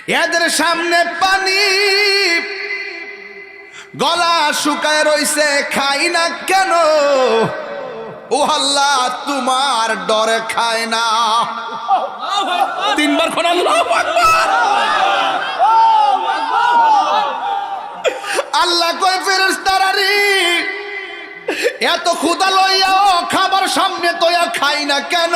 এদের সামনে পানি, গলা শুকায় রইছে, খাই না কেন? ও আল্লাহ, তোমার ডরে খায় না। তিনবার কোন আল্লাহু আকবার। আল্লাহ কয় ফেরেশতারা রে, এত ক্ষুধা লইয়াও খাবার সামনে তোয়া খাই না কেন?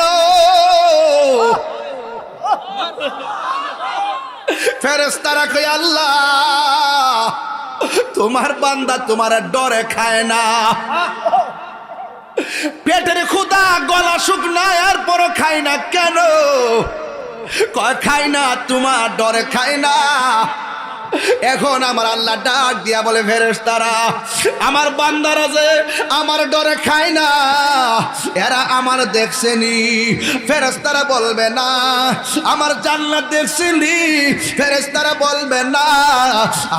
ফেরেশতারা কয় আল্লাহ, তোমার বান্দা তোমার ডরে খায় না। পেটের ক্ষুধা, গলা শুকনায়, আর পরও খাই না কেন? কয় খাই না, তোমার ডরে খায় না। এখন আমার আল্লাহ ডাক দিয়া বলে ফেরেশতারা, আমার বান্দারা যে আমার ডরে খায় না, এরা আমার দেখছেনি? ফেরেশতারা বলবে না। আমার জান্নাত দেখছিলি? ফেরেশতারা বলবে না।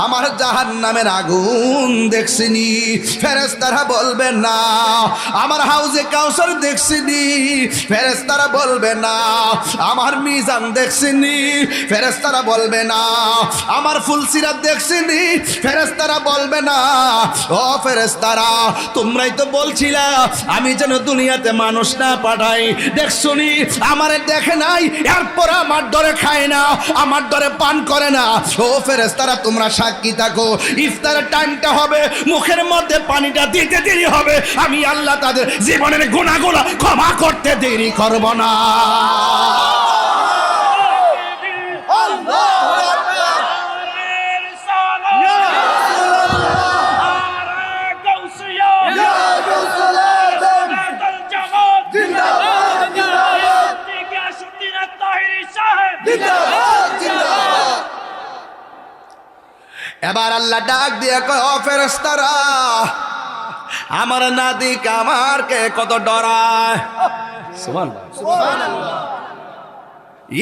আমার জাহান্নামের আগুন দেখছিনি? ফেরেশতারা বলবে না। আমার হাউজে কাউসার দেখছিনি? ফেরেশতারা বলবে না। আমার মিজান দেখছিনি? ফেরেশতারা বলবে না। আমার ফুলসিরাত দেখছিনি? ফেরেশতারা বলবে না। ও ফেরেশতারা, তোমরাই তো বলছিলা আমি যেন দুনিয়াতে মানুষ না পাঠাই। দেখছনি আমারে দেখে নাই, এরপর আমার ডরে খায় না, আমার ডরে পান করে না। ও ফেরেশতারা, তোমরা সাক্ষী থাকো, ইফতারের টাইমটা হবে, মুখের মধ্যে পানিটা দিতে দেরি হবে, আমি আল্লাহ তাদের জীবনের গুনাহগুলো ক্ষমা করতে দেরি করব না। এবার আল্লাহ ডাক দিয়ে কয়, ও ফেরেশতারা, আমার নাদিক আমারকে কত ডরায়। সুবহানাল্লাহ।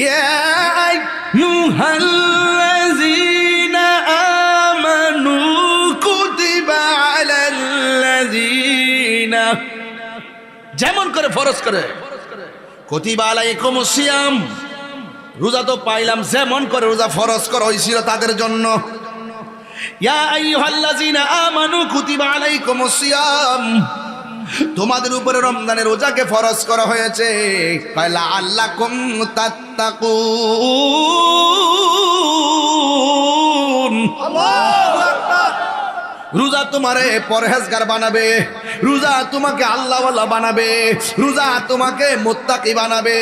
ইয়া আইয়ুহাল্লাযীনা আমানু কুতিবা আলাল্লাযীনা, যেমন করে ফরজ করে, কুতিবা আলাইকুমুস সিয়াম, রোজা তো পাইলাম, যেমন করে রোজা ফরজ করা হয়েছিল তাদের জন্য। ইয়া আইয়ুহাল্লাযীনা আমানু কুতিবা আলাইকুমুস সিয়াম, তোমাদের উপরে রমজানের রোজাকে ফরজ করা হয়েছে, লাআল্লাকুম তাত্তাকুন। আল্লাহু আকবার। রোজা তোমারে পরহেজগার বানাবে, রোজা তোমাকে আল্লাহওয়ালা বানাবে, রোজা তোমাকে মুত্তাকি বানাবে।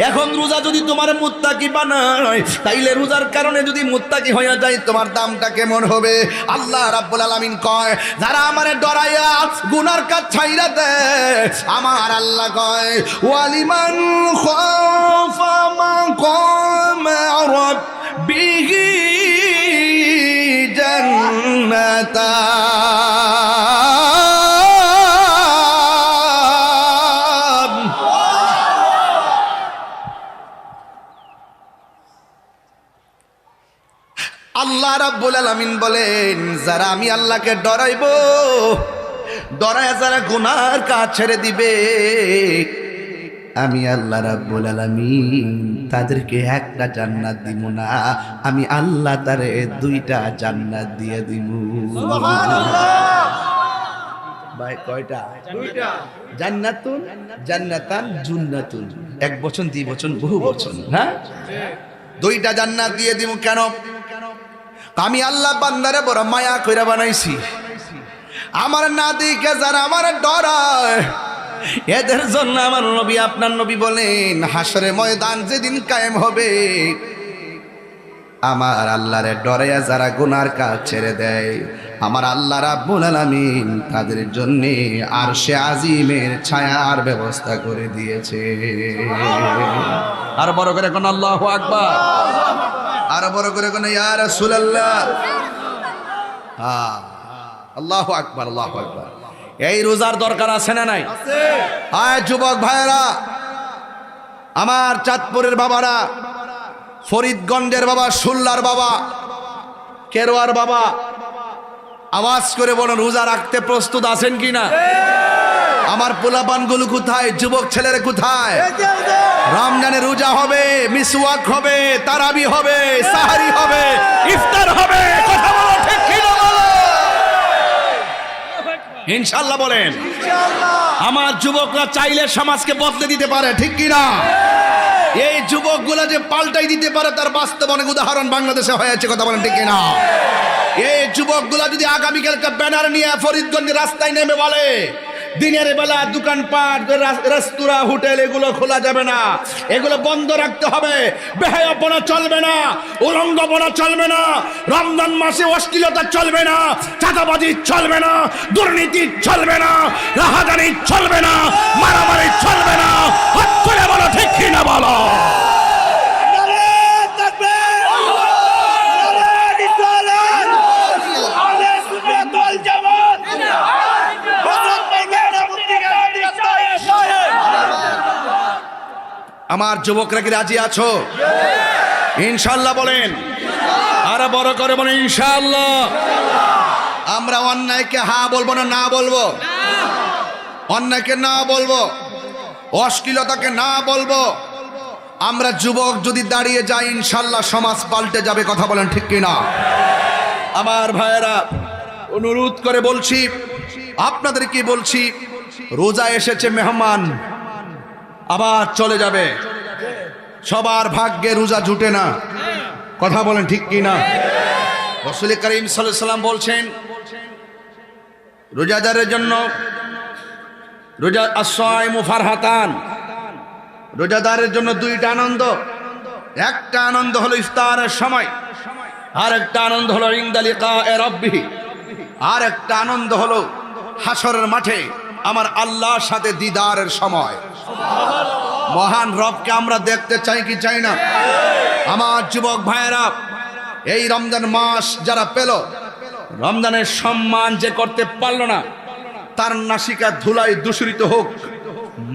এখন রোজা যদি তোমার মুত্তাকি বানায়, তাইলে রোজার কারণে যদি মুত্তাকি হয়ে যায়, তোমার দামটা কেমন হবে? আল্লাহ রাব্বুল আলামিন কয়, যারা আমারে ডরাইয়া গুনার কাজ ছাইরা দেয়, আমার আল্লাহ কয়, ওয়ালিমান খাফা মাকাম রাব্বিহি জান্নাতান। আল্লাহ রাব্বুল আলামিন বলেন, যারা আমি আল্লাহকে ডরাইবো, ডরায় যারা গুনার কাজ ছেড়ে দিবে, আমি আল্লাহ রাব্বুল আলামিন তাদেরকে একটা জান্নাত দিব না, আমি আল্লাহ তারে দুইটা জান্নাত দিয়ে দিব। সুবহানাল্লাহ। ভাই কয়টা? দুইটা। জান্নাতুন, জান্নাতান, জুন্নাতুন, এক বচন, দুই বচন, বহু বচন, হ্যাঁ, দুইটা জান্নাত দিয়ে দিব। কেন? আমি আল্লাহ বান্দারে বড় মায়া কইরা বানাইছি। আমার নাদিকে যারা আমার ডরায়, এদের জন্য আমার নবী, আপনার নবী বলেন, হাসরে ময়দান যেদিন কায়েম হবে, আমার আল্লাহরে ডরাইয়া যারা গুনার কাজ ছেড়ে দেয়, আমার আল্লাহ রাব্বুল আলামিন তাদের জন্য আরশে আজিমের ছায়ার ব্যবস্থা করে দিয়েছে। আর বড় করে কোন আল্লাহু আকবার, আর বড় করে কোন ইয়া রাসূলুল্লাহ। হ্যাঁ, আল্লাহু আকবার, আল্লাহু আকবার। এই রোজার দরকার আছে না নাই? আয় যুবক ভাইরা, আমার চাঁদপুরের বাবারা, ফরিদগঞ্জের বাবা, শুল্লার বাবা, কেরোয়ার বাবা, আওয়াজ করে বলুন, রোজা রাখতে প্রস্তুত আছেন কিনা? আমার পোলাপানগুলো কোথায়? যুবক ছেলেরা কোথায়? রমজানে রোজা হবে, মিসওয়াক হবে, তারাবি হবে, সাহারি হবে, ইনশাআল্লাহ বলেন। আমার যুবকরা চাইলে সমাজকে বদলে দিতে পারে, ঠিক কি না? এই যুবকগুলা যে পাল্টাই দিতে পারে তার বাস্তব অনেক উদাহরণ বাংলাদেশে হয়েছে, কথা বলেন ঠিক কি না? এই যুবকগুলা যদি আগামীকালকে ব্যানার নিয়ে ফরিদগঞ্জের রাস্তায় নেমে বলে দিনের বেলা দোকানপাট, রেস্তোরাঁ, হোটেল এগুলো খোলা যাবে না, এগুলো বন্ধ রাখতে হবে, বেহায়াপনা চলবে না, উলঙ্গপনা চলবে না, রমজান মাসে অশ্লীলতা চলবে না, চাঁদাবাজি চলবে না, দুর্নীতি চলবে না, রাহাজানি চলবে না, মারামারি চলবে না, হাত তুলে বলো ঠিক কি না বলো। আমার যুবকরা কি রাজি আছো? ইনশাআল্লাহ বলেন, আরো বড় করে বলেন ইনশাআল্লাহ। আমরা অন্যায়কে হ্যাঁ বলবো না না বলবো? অন্যায়কে না বলবো, অশ্লীলতাকে না বলবো। আমরা যুবক যদি দাঁড়িয়ে যাই ইনশাআল্লাহ সমাজ পাল্টে যাবে, কথা বলেন ঠিক কিনা? আমার ভাইয়েরা, অনুরোধ করে বলছি, আপনাদেরকে বলছি, রোজা এসেছে মেহমান, আবার চলে যাবে। সবার ভাগ্যে রোজা জুটে না, কথা বলেন ঠিক কি না? রাসূল করিম সাল্লাল্লাহু আলাইহি ওয়াসাল্লাম বলছেন রোজাদারের জন্য রোজা আস-সাইমু ফারহাতান, রোজাদারের জন্য দুইটা আনন্দ। একটা আনন্দ হলো ইফতারের সময়, আর একটা আনন্দ হলো ইনদা লিকায়ে রাব্বিহি, আর একটা আনন্দ হলো হাসরের মাঠে আমার আল্লাহর সাথে দিদারের সময়। মহান রবকে আমরা দেখতে চাই কি চাই না? আমার যুবক ভাইয়েরা, এই রমজান মাস যারা পেল, রমজানের সম্মান যে করতে পারলো না, তার নাসিকা ধুলায় দূষিত হোক।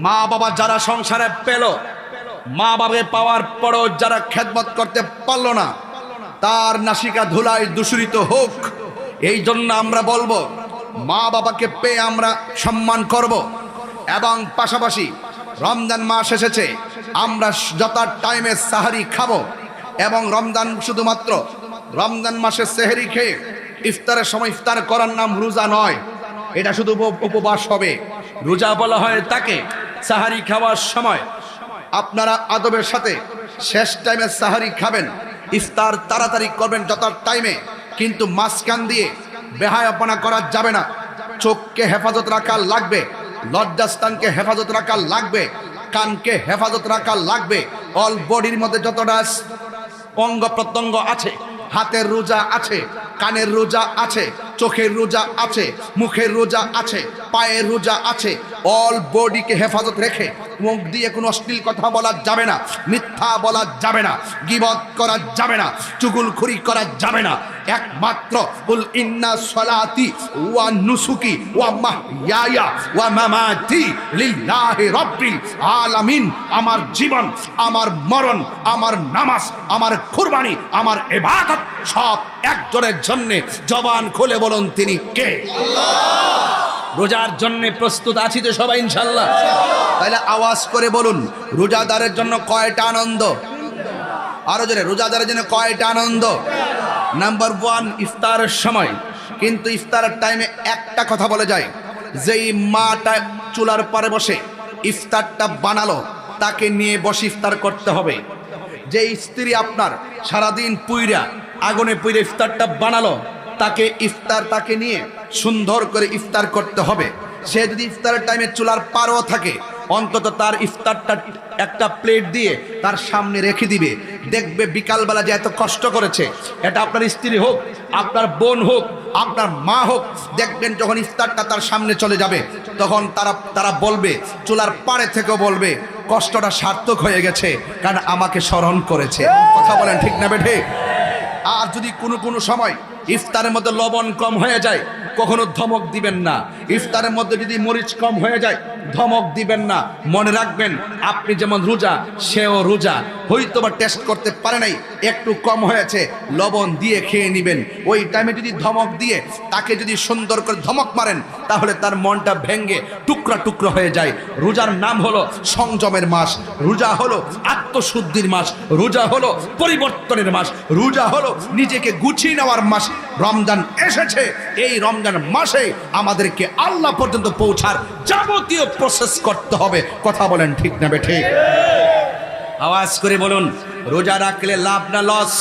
মা বাবা যারা সংসারে পেল, মা বাবা পাওয়ার পরও যারা খেদমত করতে পারলো না, তার নাসিকা ধুলায় দূষিত হোক। এই জন্য আমরা বলবো, মা বাবাকে পেয়ে আমরা সম্মান করব, এবং পাশাপাশি রমজান মাস এসেছে, আমরা যত টাইমে সাহারি খাবো, এবং রমজান শুধুমাত্র রমজান মাসে সেহরি খেয়ে ইফতারের সময় ইফতার করার নাম রোজা নয়, এটা শুধু উপবাস হবে। রোজা বলা হয় তাকে সাহারি খাওয়ার সময় আপনারা আদবের সাথে শেষ টাইমে সাহারি খাবেন, ইফতার তাড়াতাড়ি করবেন যত টাইমে, কিন্তু মাঝখান দিয়ে বেহায়াপনা করা যাবে না। চোখকে হেফাজত রাখা লাগবে, লজ্জাস্থানকে হেফাজত রাখা লাগবে, কানকে হেফাজত রাখা লাগবে। অল বডির মধ্যে যতটা অঙ্গ প্রত্যঙ্গ আছে, হাতের রোজা আছে, কানের রোজা আছে, চোখের রোজা আছে, মুখের রোজা আছে, পায়ের রোজা আছে। অল বডিকে হেফাজত রেখে মুখ দিয়ে কোনো অশ্লীল কথা বলা যাবে না, মিথ্যা বলা যাবে না, গীবত করা যাবে না, চুগলখড়ি করা যাবে না। একমাত্র কুল ইন্না সলাতি ওয়া নুসুকি ওয়া মাহইয়া ওয়া মামাতি লিল্লাহি রাব্বিল আলামিন। আমার জীবন, আমার মরণ, আমার নামাজ, আমার কুরবানি, আমার ইবাদত সব একজনের জন্য। জবান খুলে বলুন তিনি কে? আল্লাহ। রোজার জন্য প্রস্তুত আছি তো সবাই ইনশাআল্লাহ? তাহলে আওয়াজ করে বলুন, রোজাদারের জন্য কয়টা আনন্দ? আরো জোরে, রোজাদারের জন্য কয়টা আনন্দ? নাম্বার 1, ইফতারের সময়। কিন্তু ইফতারের টাইমে একটা কথা বলে যায়, যেই মাটা চুলার পারে বসে ইফতারটা বানালো, তাকে নিয়ে বসে ইফতার করতে হবে। যেই স্ত্রী আপনার সারাদিন পুইরা আগুনে পুইরা ইফতারটা বানালো, তাকে নিয়ে সুন্দর করে ইফতার করতে হবে। সে যদি ইফতারের টাইমে চুলার পারও থাকে, অন্তত তার ইফতারটা একটা প্লেট দিয়ে তার সামনে রেখে দিবে। দেখবে বিকালবেলা যে এত কষ্ট করেছে, এটা আপনার স্ত্রী হোক, আপনার বোন হোক, আপনার মা হোক, দেখবেন যখন ইফতারটা তার সামনে চলে যাবে, তখন তারা বলবে, চুলার পাড়ে থেকেও বলবে, কষ্টটা সার্থক হয়ে গেছে, কারণ আমাকে স্মরণ করেছে। কথা বলেন ঠিক না বেঠে? আর যদি কোনো সময় ইফতারের মধ্যে লবণ কম হয়ে যায়, কখনো ধমক দিবেন না। ইফতারের মধ্যে যদি মরিচ কম হয়ে যায়, ধমক দিবেন না। মনে রাখবেন, আপনি যেমন রোজা, সেও রোজা। হয়তো বা টেস্ট করতে পারে নাই, একটু কম হয়েছে, লবণ দিয়ে খেয়ে নেবেন। ওই টাইমে যদি ধমক দিয়ে তাকে যদি সুন্দর করে ধমক মারেন, তাহলে তার মনটা ভেঙ্গে টুকরা টুকরা হয়ে যায়। রোজার নাম হলো সংযমের মাস, রোজা হলো আত্মশুদ্ধির মাস, রোজা হলো পরিবর্তনের মাস, রোজা হলো নিজেকে গুছিয়ে নেওয়ার মাস। রমজান এসেছে, এই রমজান মাসে আমাদেরকে আল্লাহ পর্যন্ত পৌঁছার যাবতীয় প্রসেস করতে হবে। কথা বলেন ঠিক না বেঠিক? আওয়াজ করে বলুন, রোজা রাখলে লাভ না লস?